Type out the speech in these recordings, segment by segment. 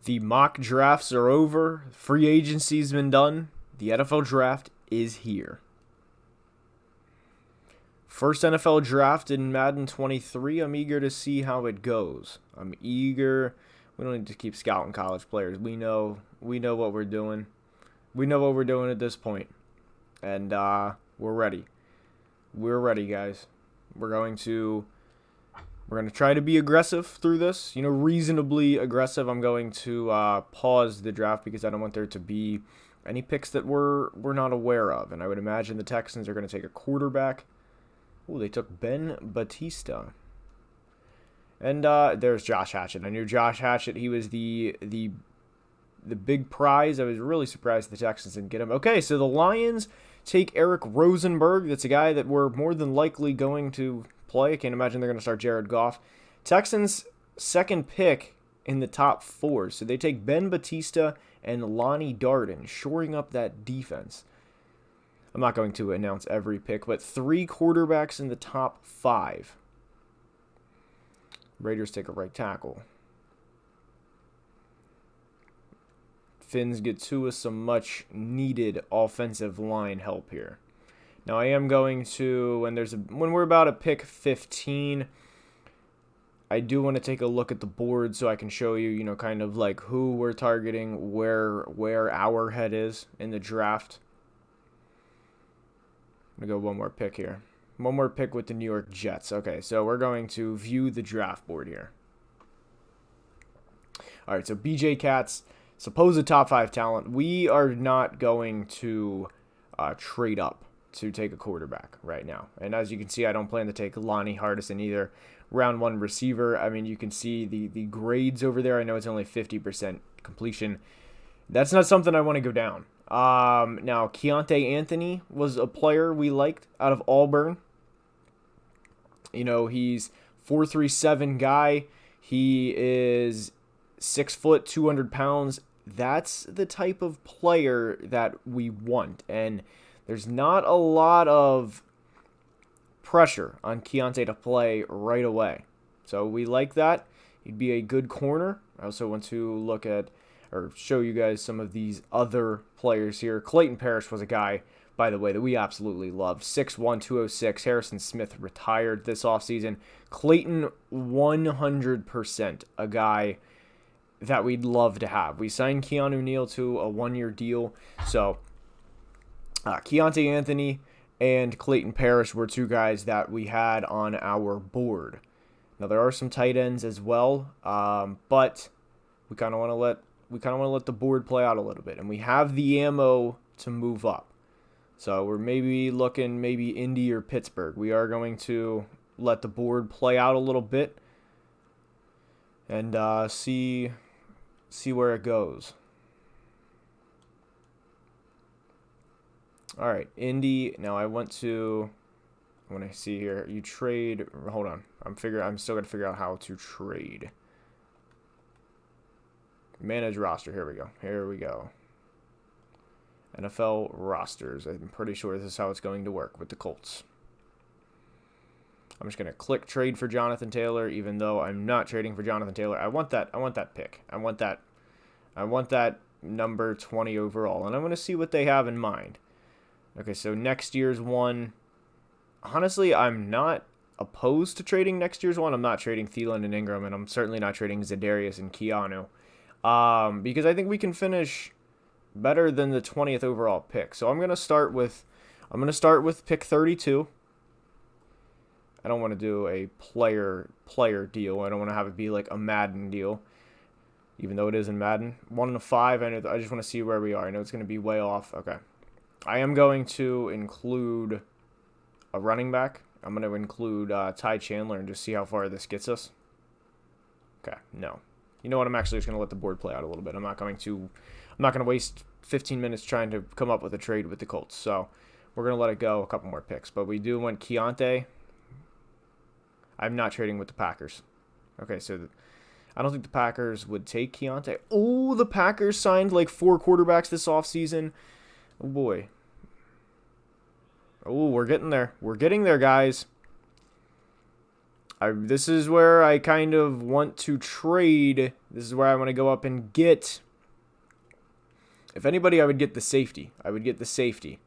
The mock drafts are over. Free agency's been done. The NFL draft is here. First NFL draft in Madden 23. I'm eager to see how it goes. I'm eager. We don't need to keep scouting college players. We know what we're doing. We know what we're doing at this point. And we're ready. We're ready, guys. We're going to try to be aggressive through this. Reasonably aggressive. I'm going to pause the draft because I don't want there to be any picks that we're not aware of. And I would imagine the Texans are going to take a quarterback. Oh, they took Ben Batista. And there's Josh Hatchett. I knew Josh Hatchett. He was the big prize. I was really surprised the Texans didn't get him. Okay, so the Lions take Eric Rosenberg. That's a guy that we're more than likely going to play. I can't imagine they're going to start Jared Goff. Texans' second pick in the top 4. So they take Ben Batista and Lonnie Darden, shoring up that defense. I'm not going to announce every pick, but 3 quarterbacks in the top 5. Raiders take a right tackle. Finns get to us some much needed offensive line help here. Now I am going to, when we're about to pick 15, I do want to take a look at the board so I can show you, kind of like who we're targeting, where our head is in the draft. I'm going to go one more pick here. One more pick with the New York Jets. Okay, so we're going to view the draft board here. All right, so BJ Katz, supposed top 5 talent. We are not going to trade up to take a quarterback right now. And as you can see, I don't plan to take Lonnie Hardison either. Round 1 receiver. I mean, you can see the grades over there. I know it's only 50% completion. That's not something I want to go down. Now, Keontae Anthony was a player we liked out of Auburn. He's 4'7" guy. He is 6 foot, 200 pounds. That's the type of player that we want. And there's not a lot of pressure on Keontae to play right away. So we like that. He'd be a good corner. I also want to look at or show you guys some of these other players here. Clayton Parish was a guy, by the way, that we absolutely loved. 6'1", 206. Harrison Smith retired this offseason. Clayton, 100% a guy that we'd love to have. We signed Keanu Neal to a 1-year deal. So Keontae Anthony and Clayton Parish were 2 guys that we had on our board. Now there are some tight ends as well, but we kind of want to let the board play out a little bit, and we have the ammo to move up. So we're maybe looking Indy or Pittsburgh. We are going to let the board play out a little bit and see where it goes. All right, Indy. Now I want to see here. You trade. Hold on. I'm still gonna figure out how to trade. Manage roster. Here we go. NFL rosters. I'm pretty sure this is how it's going to work with the Colts. I'm just going to click trade for Jonathan Taylor, even though I'm not trading for Jonathan Taylor. I want that pick. I want that number 20 overall, and I'm going to see what they have in mind. Okay, so next year's one. Honestly, I'm not opposed to trading next year's one. I'm not trading Thielen and Ingram, and I'm certainly not trading Za'Darius and Keanu. Because I think we can finish better than the 20th overall pick. So I'm gonna start with pick 32. I don't want to do a player deal. I don't want to have it be like a Madden deal, even though it is in Madden. 1 to 5. I just want to see where we are. I know it's gonna be way off. Okay, I am going to include a running back. I'm going to include Ty Chandler and just see how far this gets us. Okay, no. You know what? I'm actually just going to let the board play out a little bit. I'm not going to waste 15 minutes trying to come up with a trade with the Colts. So we're going to let it go a couple more picks. But we do want Keontae. I'm not trading with the Packers. Okay, so I don't think the Packers would take Keontae. Oh, the Packers signed like 4 quarterbacks this offseason. Oh, boy. Oh, we're getting there. We're getting there, guys. This is where I kind of want to trade. This is where I want to go up and get. If anybody, I would get the safety. I would get the safety.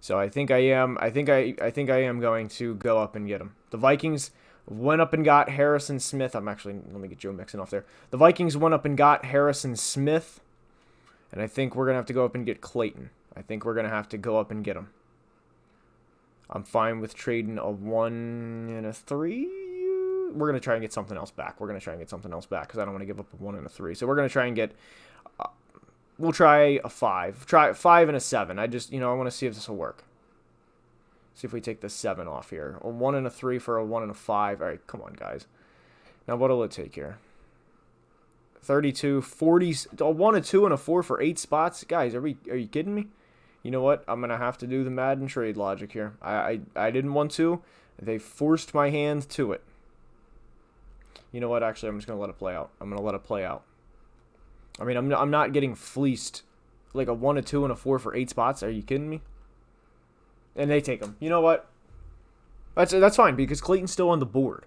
So I think I am. I think I am going to go up and get him. The Vikings went up and got Harrison Smith. Let me get Joe Mixon off there. The Vikings went up and got Harrison Smith. And I think we're going to have to go up and get Clayton. I think we're going to have to go up and get him. I'm fine with trading a 1 and a 3. We're going to try and get something else back. We're going to try and get something else back because I don't want to give up a 1 and a 3. So we're going to try and get... we'll try a 5. Try 5 and a 7. I want to see if this will work. See if we take the 7 off here. A 1 and a 3 for a 1 and a 5. All right, come on, guys. Now, what will it take here? 32, 40, a 1, a 2, and a 4 for 8 spots? Guys, are you kidding me? You know what? I'm going to have to do the Madden trade logic here. I didn't want to. They forced my hand to it. You know what? Actually, I'm just going to let it play out. I'm going to let it play out. I mean, I'm not getting fleeced like a 1, a 2, and a 4 for 8 spots. Are you kidding me? And they take them. You know what? That's fine because Clayton's still on the board.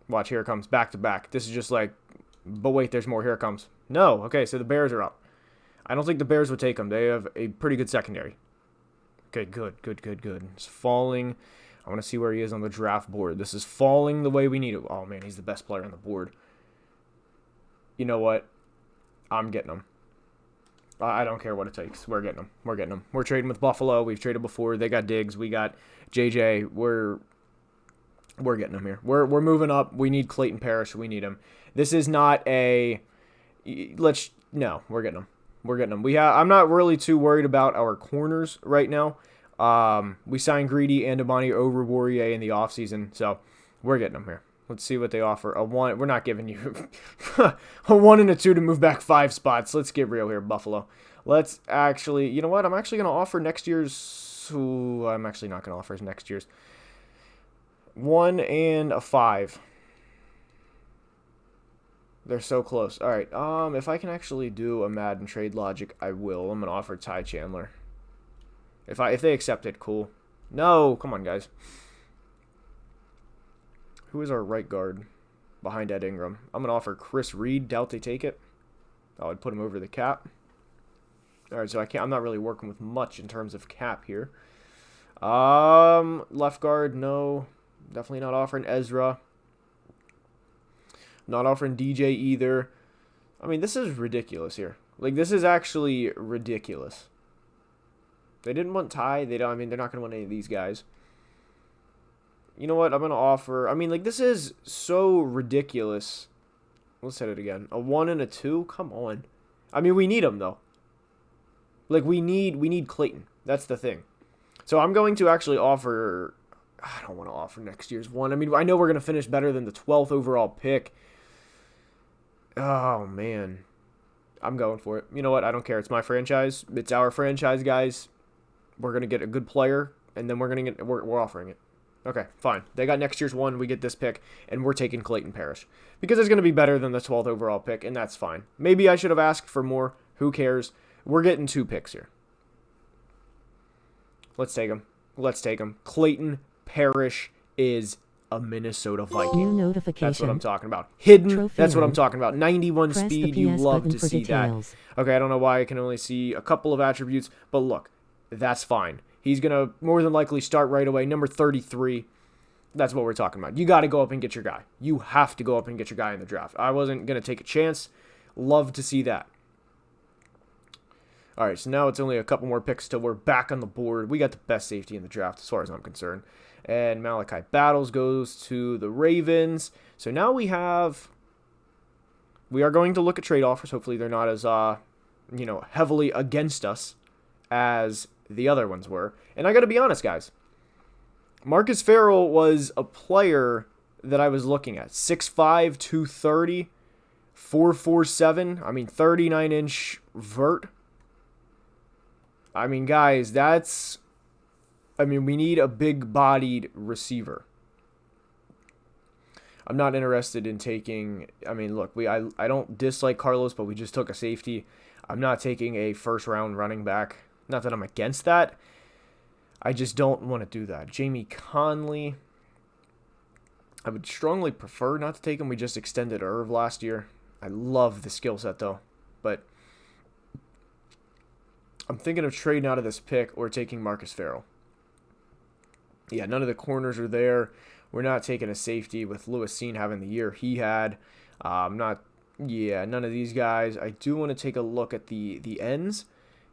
Watch, here it comes. Back to back. This is just like... But wait, there's more. Here it comes. No. Okay, so the Bears are up. I don't think the Bears would take him. They have a pretty good secondary. Okay, good. It's falling. I want to see where he is on the draft board. This is falling the way we need it. Oh, man, he's the best player on the board. You know what? I'm getting him. I don't care what it takes. We're getting him. We're trading with Buffalo. We've traded before. They got Diggs. We got JJ. We're getting him here. We're moving up. We need Clayton Parish. We need him. This is not a... No, we're getting him. I'm not really too worried about our corners right now. We signed Greedy and Amani Oruwariye in the offseason, so we're getting them here. Let's see what they offer. A 1. We're not giving you a 1 and a 2 to move back 5 spots. Let's get real here, Buffalo. Let's actually... You know what? I'm actually going to offer next year's... Ooh, I'm actually not going to offer next year's. 1 and a 5. They're so close. All right. If I can actually do a Madden trade logic, I will. I'm gonna offer Ty Chandler. If they accept it, cool. No, come on, guys. Who is our right guard behind Ed Ingram? I'm gonna offer Chris Reed. Doubt they take it. I would put him over the cap. All right, so I'm not really working with much in terms of cap here. Left guard, no. Definitely not offering Ezra. Not offering DJ either. I mean, this is ridiculous here. Like, this is actually ridiculous. They didn't want Ty. They're not going to want any of these guys. You know what? I'm going to offer... I mean, like, this is so ridiculous. Let's hit it again. A 1 and a 2? Come on. I mean, we need him, though. Like, we need Clayton. That's the thing. So I'm going to actually offer... I don't want to offer next year's 1. I mean, I know we're going to finish better than the 12th overall pick. Oh, man. I'm going for it. You know what? I don't care. It's my franchise. It's our franchise, guys. We're going to get a good player, and then we're offering it. Okay, fine. They got next year's 1. We get this pick, and we're taking Clayton Parish. Because it's going to be better than the 12th overall pick, and that's fine. Maybe I should have asked for more. Who cares? We're getting 2 picks here. Let's take him. Clayton Parish is a Minnesota Viking. New notification. That's what I'm talking about. Hidden. Trophy That's what room. I'm talking about. 91 Press speed. the You PS love button to for see details. that. Okay, I don't know why I can only see a couple of attributes, but look, that's fine. He's going to more than likely start right away. Number 33. That's what we're talking about. You got to go up and get your guy. You have to go up and get your guy in the draft. I wasn't going to take a chance. Love to see that. All right, so now it's only a couple more picks till we're back on the board. We got the best safety in the draft as far as I'm concerned. And Malachi Battles goes to the Ravens. So now we are going to look at trade offers. Hopefully they're not as, heavily against us as the other ones were. And I got to be honest, guys. Marcus Farrell was a player that I was looking at. 6'5", 230, 4'7". 39-inch vert. I mean, guys, we need a big-bodied receiver. I'm not interested in taking... look, I don't dislike Carlos, but we just took a safety. I'm not taking a first-round running back. Not that I'm against that. I just don't want to do that. Jamie Conley. I would strongly prefer not to take him. We just extended Irv last year. I love the skill set, though. But I'm thinking of trading out of this pick or taking Marcus Farrell. Yeah, none of the corners are there. We're not taking a safety with Lewis Seen having the year he had. None of these guys. I do want to take a look at the ends.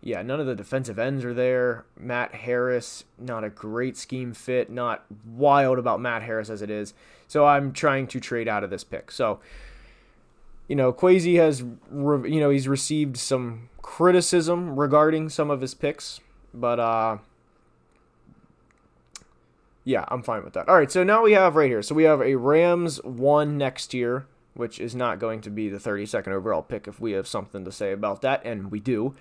Yeah, none of the defensive ends are there. Matt Harris, not a great scheme fit. Not wild about Matt Harris as it is. So I'm trying to trade out of this pick. So, Kwesi has, he's received some criticism regarding some of his picks. But, yeah, I'm fine with that. All right, so now we have right here. So we have a Rams 1 next year, which is not going to be the 32nd overall pick if we have something to say about that, and we do.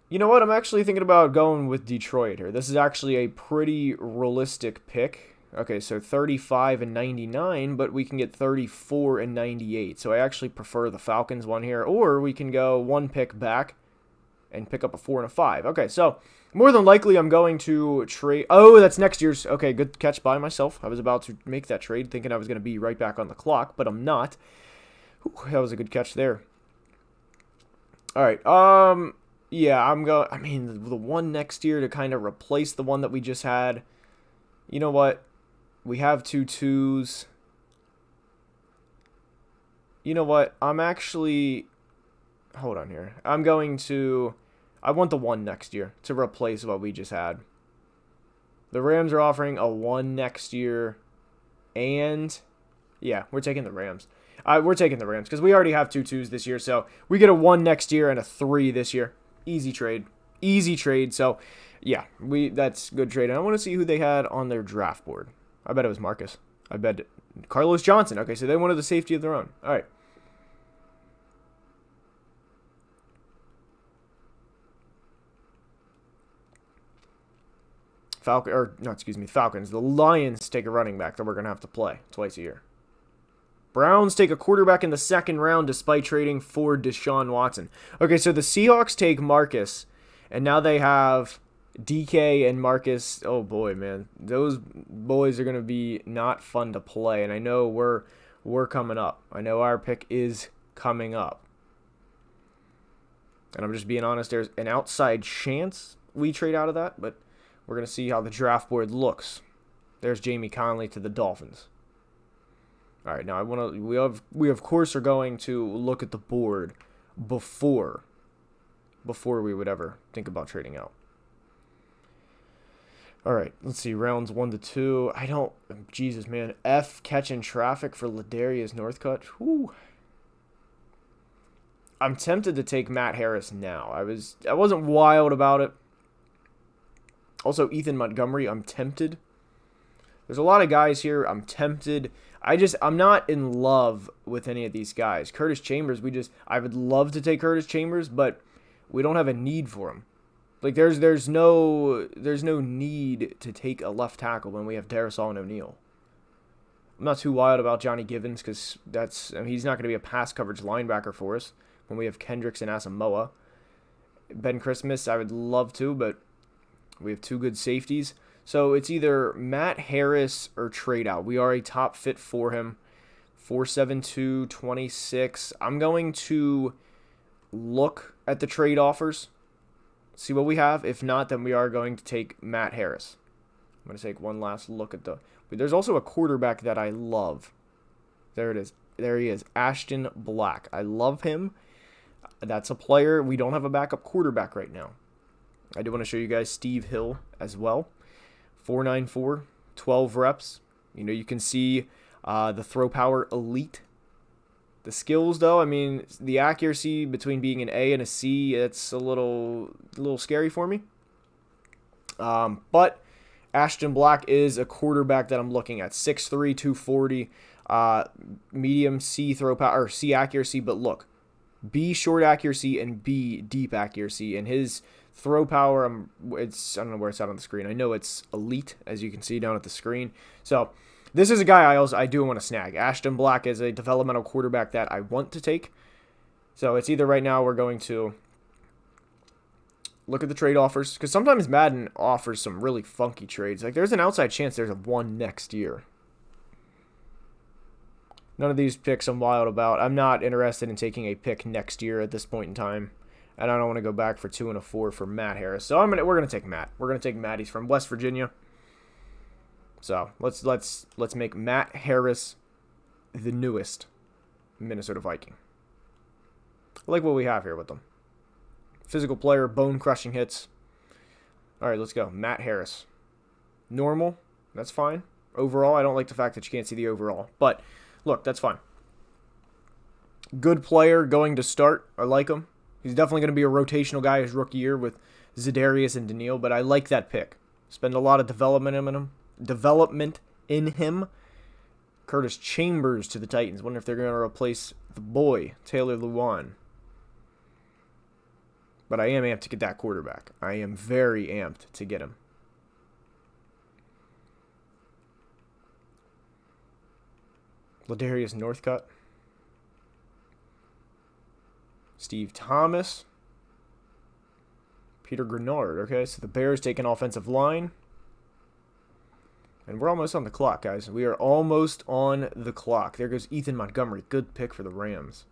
You know what? I'm actually thinking about going with Detroit here. This is actually a pretty realistic pick. Okay, so 35 and 99, but we can get 34 and 98. So I actually prefer the Falcons one here, or we can go one pick back and pick up a 4 and a 5. Okay, so more than likely I'm going to trade. Oh, that's next year's. Okay, good catch by myself. I was about to make that trade thinking I was going to be right back on the clock, but I'm not. Ooh, that was a good catch there. All right, yeah, the one next year to kind of replace the one that we just had. You know what? We have 2 2s. You know what? I'm actually... Hold on here. I want the 1 next year to replace what we just had. The Rams are offering a 1 next year. And... yeah, we're taking the Rams. We're taking the Rams because we already have 2 2s this year. So we get a 1 next year and a 3 this year. Easy trade. Easy trade. So, yeah, that's good trade. And I want to see who they had on their draft board. I bet it was Marcus. I bet Carlos Johnson. Okay, so they wanted the safety of their own. All right. Falcons. The Lions take a running back that we're going to have to play twice a year. Browns take a quarterback in the 2nd round despite trading for Deshaun Watson. Okay, so the Seahawks take Marcus, and now they have DK and Marcus. Oh, boy, man. Those boys are going to be not fun to play, and I know we're coming up. I know our pick is coming up. And I'm just being honest, there's an outside chance we trade out of that, but we're going to see how the draft board looks. There's Jamie Conley to the Dolphins. All right, now we of course are going to look at the board before we would ever think about trading out. All right, let's see, rounds 1 to 2. Jesus, man, F catching traffic for Ladarius Northcutt. Whew. I'm tempted to take Matt Harris now. I wasn't wild about it. Also, Ethan Montgomery, I'm tempted. There's a lot of guys here. I'm tempted. I'm not in love with any of these guys. Curtis Chambers, I would love to take Curtis Chambers, but we don't have a need for him. Like there's no need to take a left tackle when we have Darrisaw and O'Neal. I'm not too wild about Johnny Givens because he's not going to be a pass coverage linebacker for us when we have Kendricks and Asamoah. Ben Christmas, I would love to, but we have 2 good safeties. So it's either Matt Harris or trade out. We are a top fit for him. 4.72, 26. I'm going to look at the trade offers, see what we have. If not, then we are going to take Matt Harris. I'm going to take one last look at but there's also a quarterback that I love. There it is. There he is, Ashton Black. I love him. That's a player. We don't have a backup quarterback right now. I do want to show you guys Steve Hill as well. 4.94, 12 reps. You can see the throw power elite. The skills, though, the accuracy between being an A and a C, it's a little scary for me. But Ashton Black is a quarterback that I'm looking at. 6'3", 240, medium C throw power, or C accuracy, but look, B short accuracy and B deep accuracy, and his throw power, I don't know where it's at on the screen. I know it's elite, as you can see down at the screen. So this is a guy I do want to snag. Ashton Black is a developmental quarterback that I want to take. So it's either right now we're going to look at the trade offers, because sometimes Madden offers some really funky trades. Like there's an outside chance there's a 1 next year. None of these picks I'm wild about. I'm not interested in taking a pick next year at this point in time. And I don't want to go back for 2 and a 4 for Matt Harris. So we're gonna take Matt. We're gonna take Matt. He's from West Virginia. So let's make Matt Harris the newest Minnesota Viking. I like what we have here with them. Physical player, bone crushing hits. All right, let's go. Matt Harris. Normal. That's fine. Overall, I don't like the fact that you can't see the overall. But look, that's fine. Good player going to start. I like him. He's definitely going to be a rotational guy his rookie year with Za'Darius and Neal, but I like that pick. Spend a lot of development in him. Curtis Chambers to the Titans. Wonder if they're going to replace the boy, Taylor Lewan. But I am amped to get that quarterback. I am very amped to get him. Ladarius Northcutt. Steve Thomas. Peter Grenard. Okay, so the Bears take an offensive line. And we're almost on the clock, guys. We are almost on the clock. There goes Ethan Montgomery. Good pick for the Rams.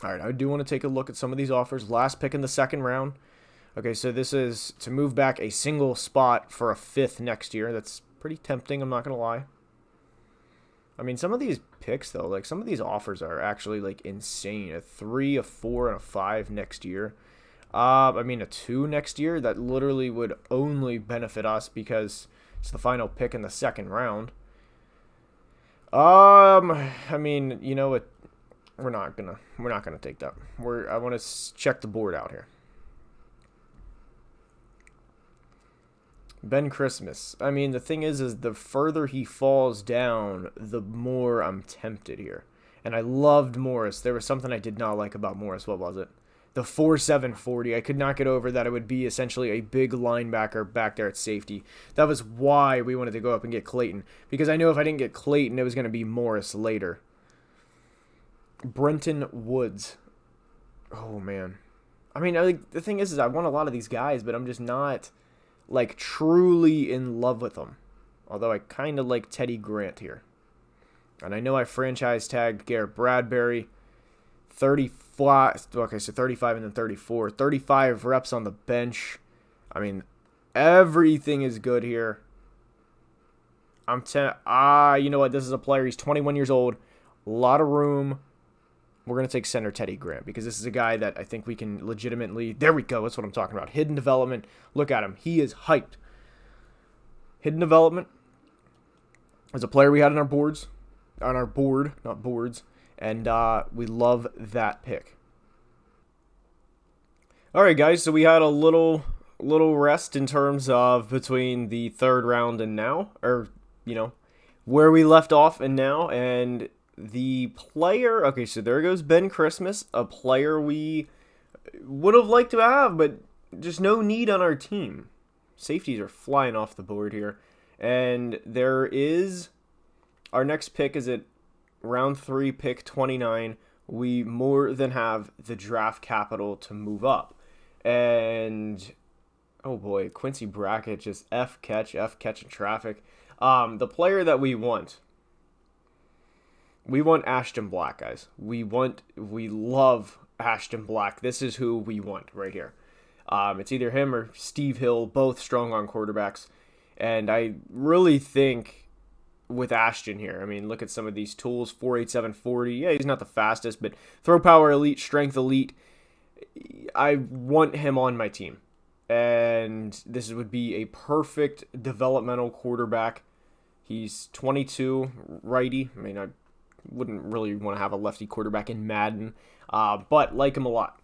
All right, I do want to take a look at some of these offers. Last pick in the second round. Okay, so this is to move back a single spot for a 5th next year. That's pretty tempting, I'm not going to lie. I mean, some of these picks, though, like some of these offers are actually like insane. A 3, a 4, and a 5 next year. I mean, a 2 next year, that literally would only benefit us because it's the final pick in the second round. I mean, you know what? We're not gonna take that. I want to check the board out here. Ben Christmas. I mean, the thing is the further he falls down, the more I'm tempted here. And I loved Morris. There was something I did not like about Morris. What was it? The 4.740. I could not get over that it would be essentially a big linebacker back there at safety. That was why we wanted to go up and get Clayton. Because I knew if I didn't get Clayton, it was going to be Morris later. Brenton Woods. Oh, man. I mean, the thing is I want a lot of these guys, but I'm just not, like, truly in love with them. Although I kind of like Teddy Grant here. And I know I franchise tagged Garrett Bradbury. 35, okay, so 35 and then 34. 35 reps on the bench. I mean, everything is good here. You know what? This is a player. He's 21 years old. A lot of room. We're going to take center Teddy Grant because this is a guy that I think we can legitimately... There we go. That's what I'm talking about. Hidden development. Look at him. He is hyped. Hidden development. As a player we had on our boards. On our board, not boards. And we love that pick. All right, guys. So we had a little rest in terms of between the third round and now. Or, you know, where we left off and now. And... the player, okay, so there goes Ben Christmas, a player we would have liked to have, but just no need on our team. Safeties are flying off the board here. And there is, our next pick is at round 3, pick 29. We more than have the draft capital to move up. And, oh boy, Quincy Brackett, just F catch in traffic. The player that we want Ashton Black, guys. We love Ashton Black. This is who we want right here. It's either him or Steve Hill, both strong on quarterbacks. And I really think with Ashton here, I mean, look at some of these tools. 4.87 40. Yeah, he's not the fastest, but throw power elite, strength elite. I want him on my team. And this would be a perfect developmental quarterback. He's 22, righty. I mean, I wouldn't really want to have a lefty quarterback in Madden, but like him a lot.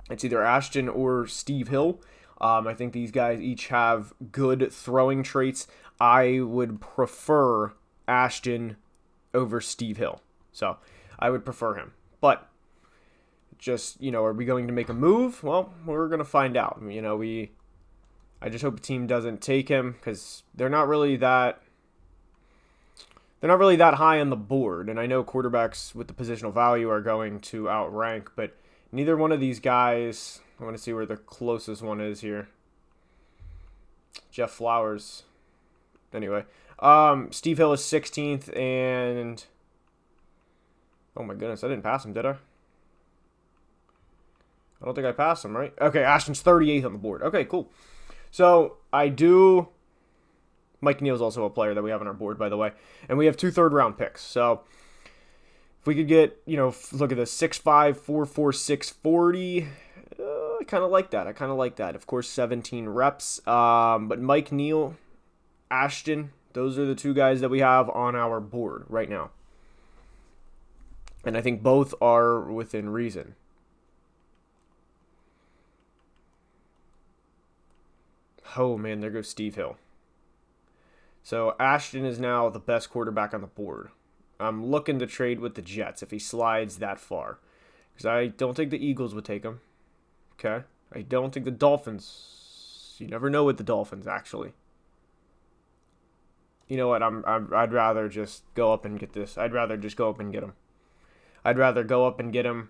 It's either Ashton or Steve Hill. I think these guys each have good throwing traits. I would prefer Ashton over Steve Hill. So I would prefer him. But just, you know, are we going to make a move? Well, we're going to find out. You know, I just hope the team doesn't take him because they're not really that high on the board. And I know quarterbacks with the positional value are going to outrank, but neither one of these guys, I want to see where the closest one is here. Jeff Flowers. Anyway, Steve Hill is 16th, and oh my goodness, I didn't pass him, did I? I don't think I passed him, right? Okay, Ashton's 38th on the board. Okay, cool. So I do. Mike Neal's also a player that we have on our board, by the way, and we have 2 third-round picks. So if we could get, look at this, 6'5", 4'4", 640. I kind of like that. Of course, 17 reps. But Mike Neal, Ashton, those are the 2 guys that we have on our board right now. And I think both are within reason. Oh, man, there goes Steve Hill. So Ashton is now the best quarterback on the board. I'm looking to trade with the Jets if he slides that far. Because I don't think the Eagles would take him. Okay? I don't think the Dolphins. You never know with the Dolphins, actually. You know what? I'd rather just go up and get this. I'd rather just go up and get him. I'd rather go up and get him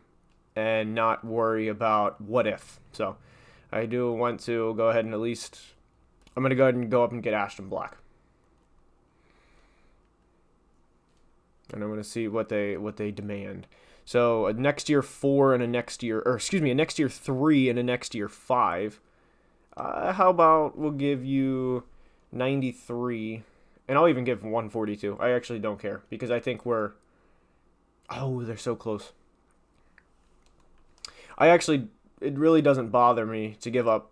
and not worry about what if. So I do want to go ahead and at least. I'm going to go ahead and go up and get Ashton Black. And I'm going to see what they demand. So a next year 4 and a next year, a next year 3 and a next year 5. How about we'll give you 93, and I'll even give 142. I actually don't care because I think they're so close. It really doesn't bother me to give up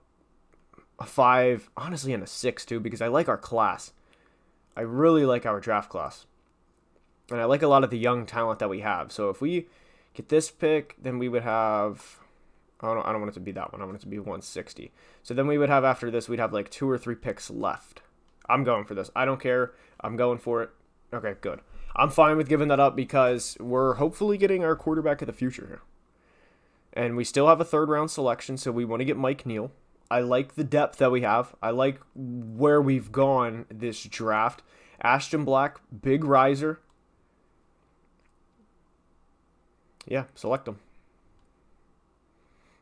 a 5, honestly, and a 6 too, because I like our class. I really like our draft class. And I like a lot of the young talent that we have. So if we get this pick, then we would have. I don't want it to be that one. I want it to be 160. So then we would have, after this, we'd have like 2 or 3 picks left. I'm going for this. I don't care. I'm going for it. Okay, good. I'm fine with giving that up because we're hopefully getting our quarterback of the future here. And we still have a 3rd-round selection, so we want to get Mike Neal. I like the depth that we have. I like where we've gone this draft. Ashton Black, big riser. Yeah, select him.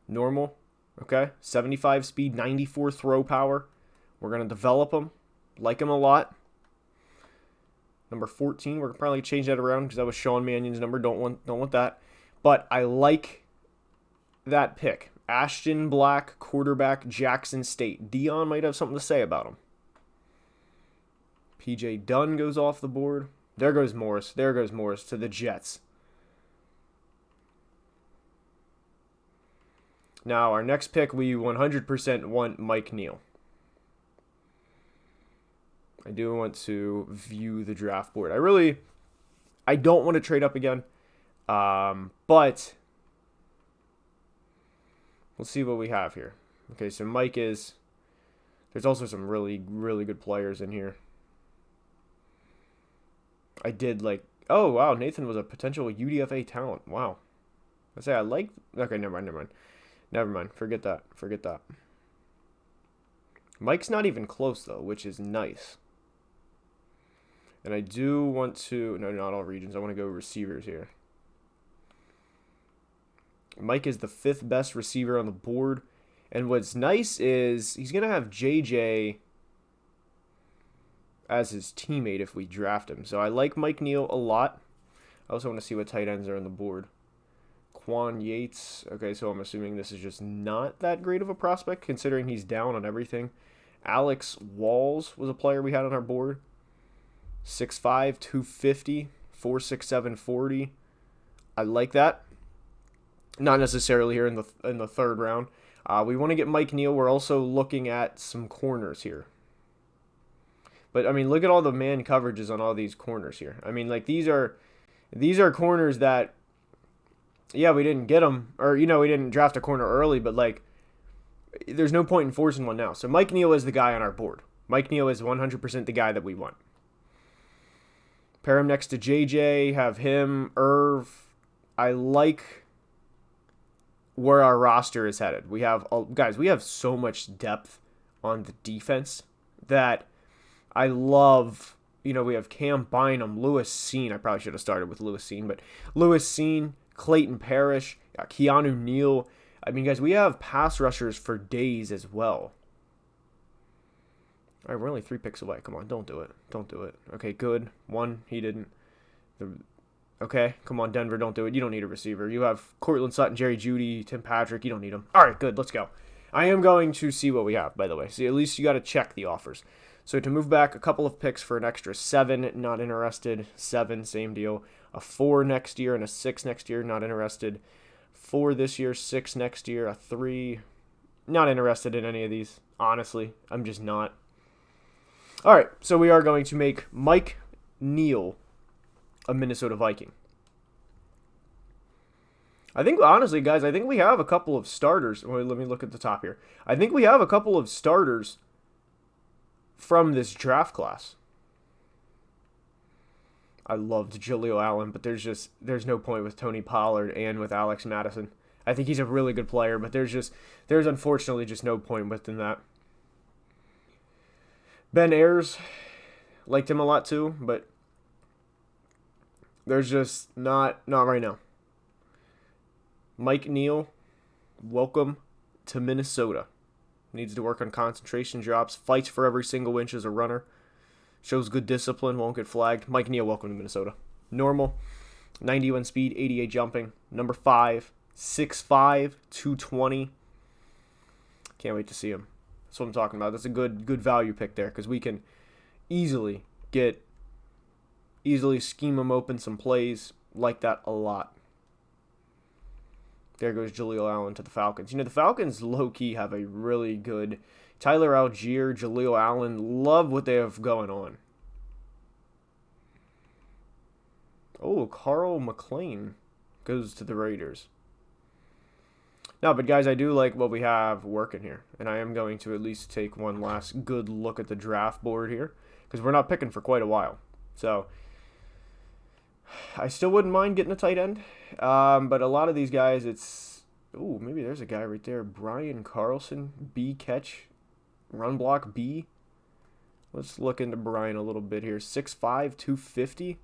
Normal, okay? 75 speed, 94 throw power. We're going to develop him. Like him a lot. Number 14, we're probably going to change that around because that was Sean Mannion's number. Don't want that. But I like that pick. Ashton Black, quarterback, Jackson State. Dion might have something to say about him. P.J. Dunn goes off the board. There goes Morris. There goes Morris to the Jets. Now, our next pick, we 100% want Mike Neal. I do want to view the draft board. I don't want to trade up again, but we'll see what we have here. Okay, so Mike is. There's also some really, really good players in here. I did like. Oh wow, Nathan was a potential UDFA talent. Wow. I like. Okay, never mind. Forget that. Mike's not even close though, which is nice. And I do want to. No, not all regions. I want to go receivers here. Mike is the 5th best receiver on the board. And what's nice is he's going to have JJ as his teammate if we draft him. So I like Mike Neal a lot. I also want to see what tight ends are on the board. Quan Yates. Okay, so I'm assuming this is just not that great of a prospect considering he's down on everything. Alex Walls was a player we had on our board. 6'5", 250, 4'6", 40. I like that. Not necessarily here in the 3rd round. We want to get Mike Neal. We're also looking at some corners here. But I mean, look at all the man coverages on all these corners here. I mean, like these are corners that, yeah, we didn't get them, or we didn't draft a corner early, but like, there's no point in forcing one now. So Mike Neal is the guy on our board. Mike Neal is 100% the guy that we want. Pair him next to JJ. Have him, Irv. I like where our roster is headed. We have so much depth on the defense that I love. We have Cam Bynum, Lewis Seen. I probably should have started with Lewis Seen, but Lewis Seen, Clayton Parish, Keanu Neal. I mean, guys, we have pass rushers for days as well. All right, we're only 3 picks away. Come on, don't do it. Don't do it. Okay, good. 1, he didn't. Okay, come on, Denver, don't do it. You don't need a receiver. You have Cortland Sutton, Jerry Jeudy, Tim Patrick. You don't need them. All right, good. Let's go. I am going to see what we have, by the way. See, at least you got to check the offers. So to move back a couple of picks for an extra 7, not interested. 7, same deal. A 4 next year and a 6 next year, not interested. 4 this year, 6 next year, a 3. Not interested in any of these, honestly. I'm just not. All right, so we are going to make Mike Neal a Minnesota Viking. I think, honestly, guys, I think we have a couple of starters. Wait, let me look at the top here. I think we have a couple of starters from this draft class. I loved Jaleel Allen, but there's no point with Tony Pollard and with Alex Madison. I think he's a really good player, but there's unfortunately just no point within that. Ben Ayers, liked him a lot too, but there's just not right now. Mike Neal, welcome to Minnesota. Needs to work on concentration drops, fights for every single inch as a runner, shows good discipline, won't get flagged. Mike Neal, welcome to Minnesota. Normal, 91 speed, 88 jumping. Number 5, 6'5", 220. Can't wait to see him. That's what I'm talking about. That's a good value pick there because we can easily scheme him open some plays like that a lot. There goes Jaleel Allen to the Falcons. You know, the Falcons low-key have a really good Tyler Algier, Jaleel Allen. Love what they have going on. Oh, Carl McLean goes to the Raiders. No, but guys, I do like what we have working here. And I am going to at least take one last good look at the draft board here. Because we're not picking for quite a while. So, I still wouldn't mind getting a tight end. But a lot of these guys, it's... Ooh, maybe there's a guy right there. Brian Carlson, B catch, run block B. Let's look into Brian a little bit here. 6'5", 250.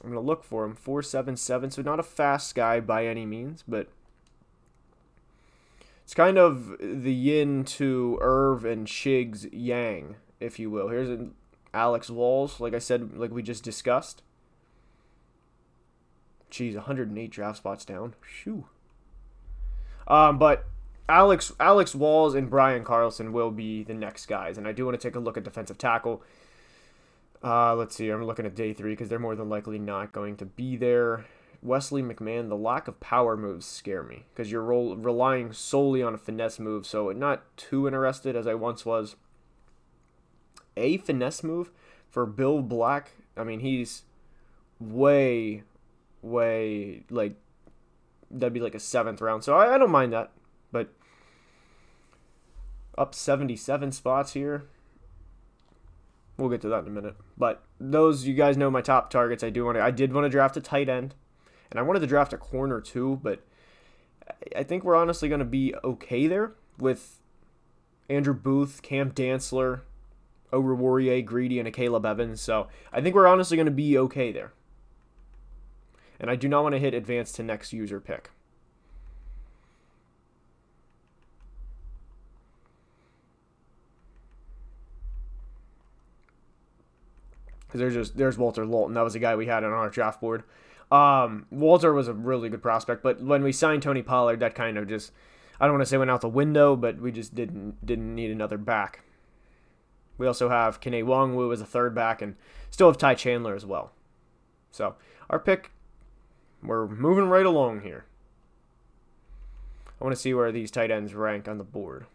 I'm going to look for him. 4'7", so not a fast guy by any means, but it's kind of the yin to Irv and Shig's yang, if you will. Here's an Alex Walls, like I said, like we just discussed. Jeez, 108 draft spots down. Shoo. But Alex Walls and Brian Carlson will be the next guys, and I do want to take a look at defensive tackle. Let's see. I'm looking at day 3 because they're more than likely not going to be there. Wesley McMahon, the lack of power moves scare me because you're relying solely on a finesse move, so not too interested as I once was. A finesse move for Bill Black, I mean, he's way, like, that'd be like a 7th round, so I don't mind that, but up 77 spots here. We'll get to that in a minute, but those, you guys know my top targets. I did want to draft a tight end, and I wanted to draft a corner too, but I think we're honestly going to be okay there with Andrew Booth, Cam Dantzler, Oruwariye, Greedy, and a Caleb Evans, so I think we're honestly going to be okay there. And I do not want to hit advance to next user pick. Because there's Walter Lawton. That was a guy we had on our draft board. Walter was a really good prospect, but when we signed Tony Pollard, that kind of just, I don't want to say went out the window, but we just didn't need another back. We also have Kene Wongwu as a 3rd back, and still have Ty Chandler as well. So our pick, we're moving right along here. I want to see where these tight ends rank on the board.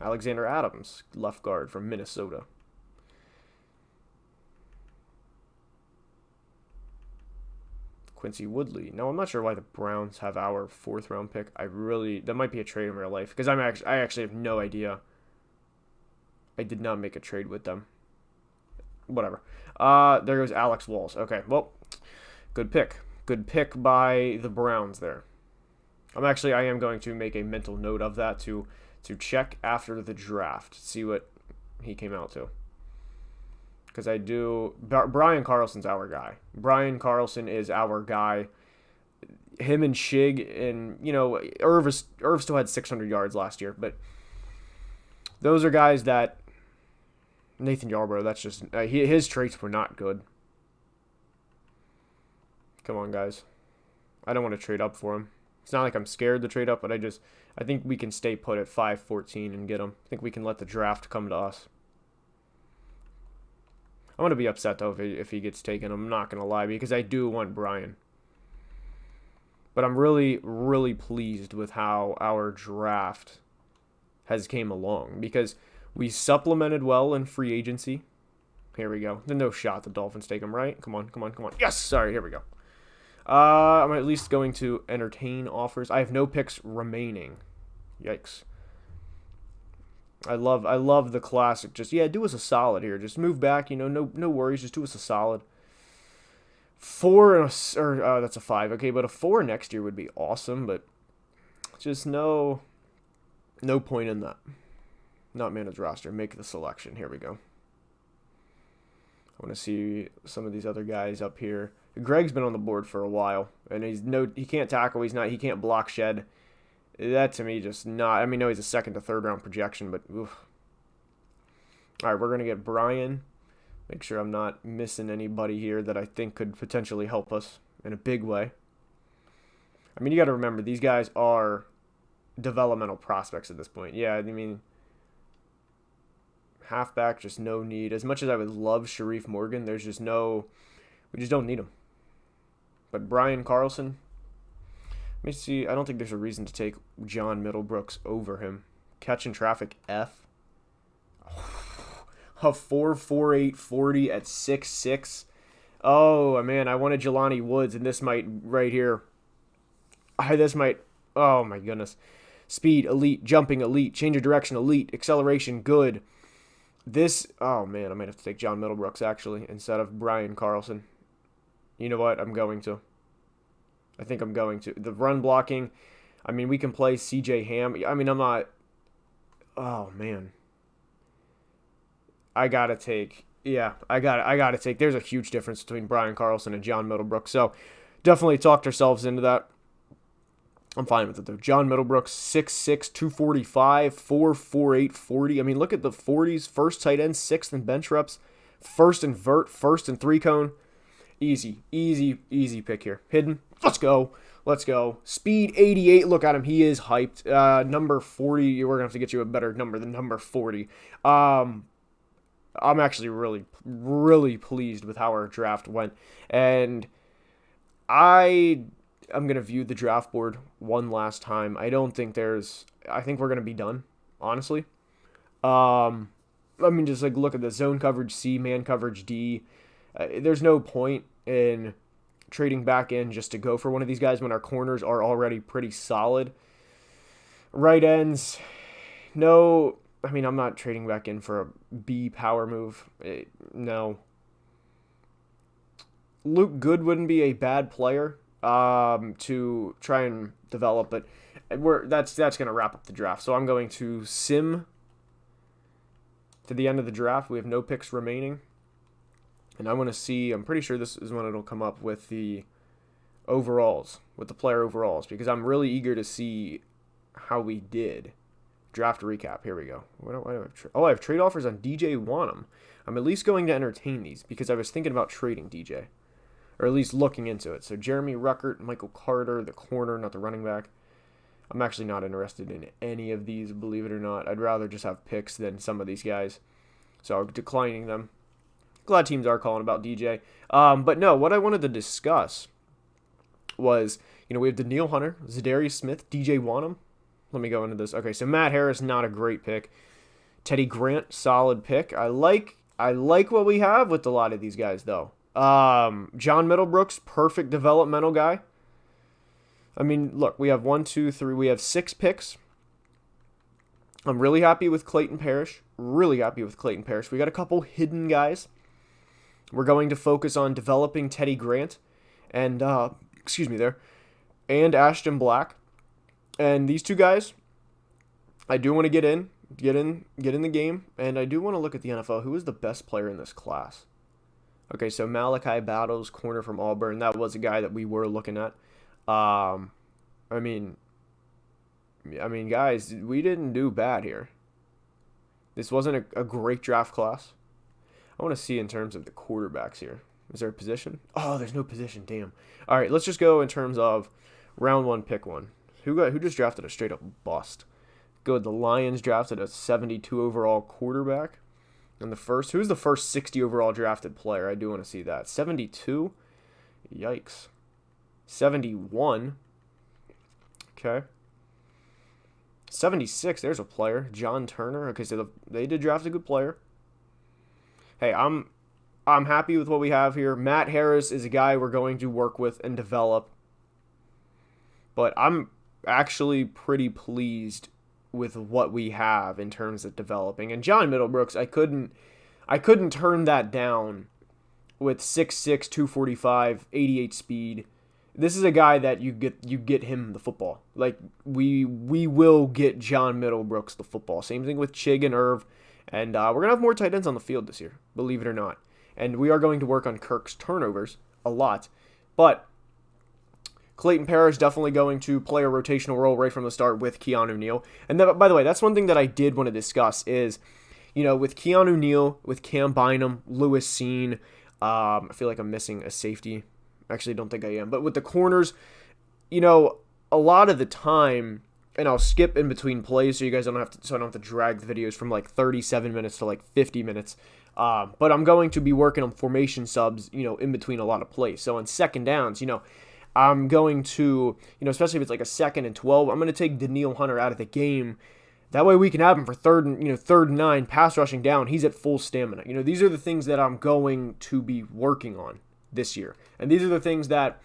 Alexander Adams, left guard from Minnesota. Quincy Woodley. Now, I'm not sure why the Browns have our 4th round pick. That might be a trade in real life, because I actually have no idea. I did not make a trade with them. Whatever. There goes Alex Walls. Okay, well, good pick. Good pick by the Browns there. I am going to make a mental note of that to check after the draft, see what he came out to. Because Brian Carlson's our guy. Brian Carlson is our guy. Him and Shig, and, you know, Irv still had 600 yards last year, but those are guys that Nathan Yarbrough, that's just... his traits were not good. Come on, guys. I don't want to trade up for him. It's not like I'm scared to trade up, but I think we can stay put at 5-14 and get him. I think we can let the draft come to us. I'm going to be upset, though, if he gets taken. I'm not going to lie, because I do want Brian. But I'm really, really pleased with how our draft has came along, because we supplemented well in free agency. Here we go. There's no shot the Dolphins take him, right? Come on, come on, come on. Yes! Sorry, here we go. I'm at least going to entertain offers. I have no picks remaining. Yikes. I love the classic. Just, yeah, do us a solid here. Just move back, you know, no worries. Just do us a solid. 4 or that's a 5. Okay, but a 4 next year would be awesome, but just no point in that. Not manage roster. Make the selection. Here we go. I want to see some of these other guys up here. Greg's been on the board for a while, and he can't tackle. He can't block shed. That to me just not. I mean, no, he's a 2nd to 3rd round projection, but oof. All right, we're gonna get Brian. Make sure I'm not missing anybody here that I think could potentially help us in a big way. I mean, you got to remember these guys are developmental prospects at this point. Yeah, I mean, halfback, just no need. As much as I would love Sharif Morgan, there's just no. We just don't need him. But Brian Carlson. Let me see. I don't think there's a reason to take John Middlebrooks over him. Catch in traffic F. A 4.48 40 at 6'6". Oh man, I wanted Jelani Woods, and this might right here. This might. Oh my goodness. Speed elite, jumping elite, change of direction elite, acceleration good. This. Oh man, I might have to take John Middlebrooks actually instead of Brian Carlson. You know what? I'm going to. I think I'm going to. The run blocking, I mean, we can play CJ Ham. I mean, I'm not. Oh, man. I got to take. Yeah, I got to take. There's a huge difference between Brian Carlson and John Middlebrooks. So, definitely talked ourselves into that. I'm fine with it, though. John Middlebrooks, 6'6", 245, 4.48 40. I mean, look at the 40s. First tight end, 6th in bench reps. First in vert, first in 3-cone. Easy pick here. Hidden. Let's go. Speed 88. Look at him. He is hyped. Number 40. We're going to have to get you a better number than number 40. I'm actually really, really pleased with how our draft went. And I'm going to view the draft board one last time. I think we're going to be done, honestly. I mean, just like look at the zone coverage C, man coverage D. There's no point in trading back in just to go for one of these guys when our corners are already pretty solid. Right ends, no. I mean, I'm not trading back in for a B power move. No. Luke Good wouldn't be a bad player to try and develop, but that's going to wrap up the draft. So I'm going to sim to the end of the draft. We have no picks remaining. And I want to see, I'm pretty sure this is when it'll come up with the overalls, with the player overalls, because I'm really eager to see how we did. Draft recap, here we go. I have trade offers on DJ Wanham. I'm at least going to entertain these, because I was thinking about trading DJ, or at least looking into it. So Jeremy Ruckert, Michael Carter, the corner, not the running back. I'm actually not interested in any of these, believe it or not. I'd rather just have picks than some of these guys. So I'm declining them. Glad teams are calling about DJ. But no, what I wanted to discuss was, we have the Neal Hunter, Zadarius Smith, DJ Wanham. Let me go into this. Okay, so Matt Harris, not a great pick. Teddy Grant, solid pick. I like what we have with a lot of these guys, though. John Middlebrooks, perfect developmental guy. I mean, look, we have 6 picks. I'm really happy with Clayton Parish. We got a couple hidden guys. We're going to focus on developing Teddy Grant and and Ashton Black. And these two guys, I do want to get in the game, and I do want to look at the NFL. Who is the best player in this class? Okay, so Malachi Battles, corner from Auburn. That was a guy that we were looking at. I mean, guys, we didn't do bad here. This wasn't a great draft class. I want to see in terms of the quarterbacks here. Is there a position? Oh, there's no position. Damn. All right, let's just go in terms of round 1, pick 1. Who just drafted a straight up bust? Good. The Lions drafted a 72 overall quarterback. And who's the first 60 overall drafted player? I do want to see that. 72? Yikes. 71. Okay. 76, there's a player. John Turner. Okay, so they did draft a good player. Hey, I'm happy with what we have here. Matt Harris is a guy we're going to work with and develop. But I'm actually pretty pleased with what we have in terms of developing. And John Middlebrooks, I couldn't turn that down with 6'6", 245, 88 speed. This is a guy that you get him the football. Like we will get John Middlebrooks the football. Same thing with Chig and Irv. And we're going to have more tight ends on the field this year, believe it or not. And we are going to work on Kirk's turnovers a lot. But Clayton Parish definitely going to play a rotational role right from the start with Keanu Neal. And then, by the way, that's one thing that I did want to discuss is, with Keanu Neal, with Cam Bynum, Lewis Seen, I feel like I'm missing a safety. Actually, don't think I am. But with the corners, a lot of the time, and I'll skip in between plays so you guys don't have to drag the videos from like 37 minutes to like 50 minutes. But I'm going to be working on formation subs, in between a lot of plays. So on second downs, I'm going to, especially if it's like a 2nd and 12, I'm going to take Daniil Hunter out of the game. That way we can have him for third and 9, pass rushing down. He's at full stamina. These are the things that I'm going to be working on this year. And these are the things that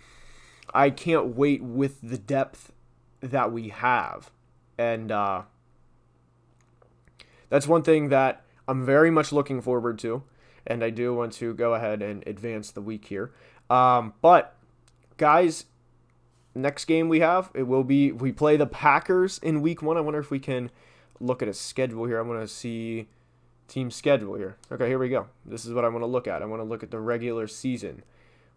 I can't wait with the depth that we have. And that's one thing that I'm very much looking forward to. And I do want to go ahead and advance the week here. But guys, next game we play the Packers in week 1. I wonder if we can look at a schedule here. I want to see team schedule here. Okay, here we go. This is what I want to look at. I want to look at the regular season.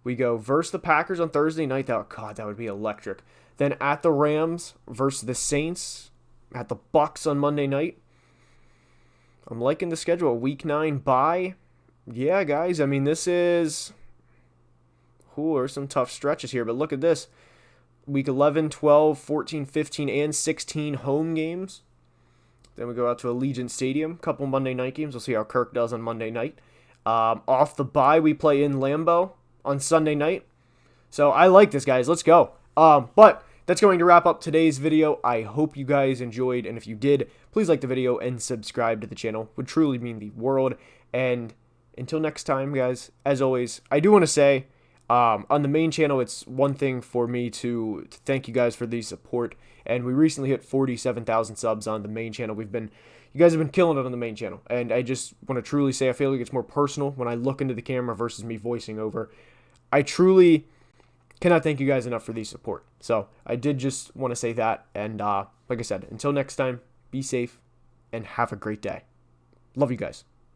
We go versus the Packers on Thursday night. That would be electric. Then at the Rams versus the Saints. At the Bucks on Monday night. I'm liking the schedule. Week 9 bye. Yeah, guys. I mean, this is... there's some tough stretches here, but look at this. Week 11, 12, 14, 15, and 16 home games. Then we go out to Allegiant Stadium. Couple Monday night games. We'll see how Kirk does on Monday night. Off the bye, we play in Lambeau on Sunday night. So I like this, guys. Let's go. But that's going to wrap up today's video. I hope you guys enjoyed, and if you did, please like the video and subscribe to the channel. Would truly mean the world. And until next time, guys, as always, I do want to say, on the main channel, it's one thing for me to thank you guys for the support, and we recently hit 47,000 subs on the main channel. You guys have been killing it on the main channel, and I just want to truly say I feel like it's more personal when I look into the camera versus me voicing over. I truly cannot thank you guys enough for the support. So I did just want to say that, and like I said, until next time, be safe and have a great day. Love you guys.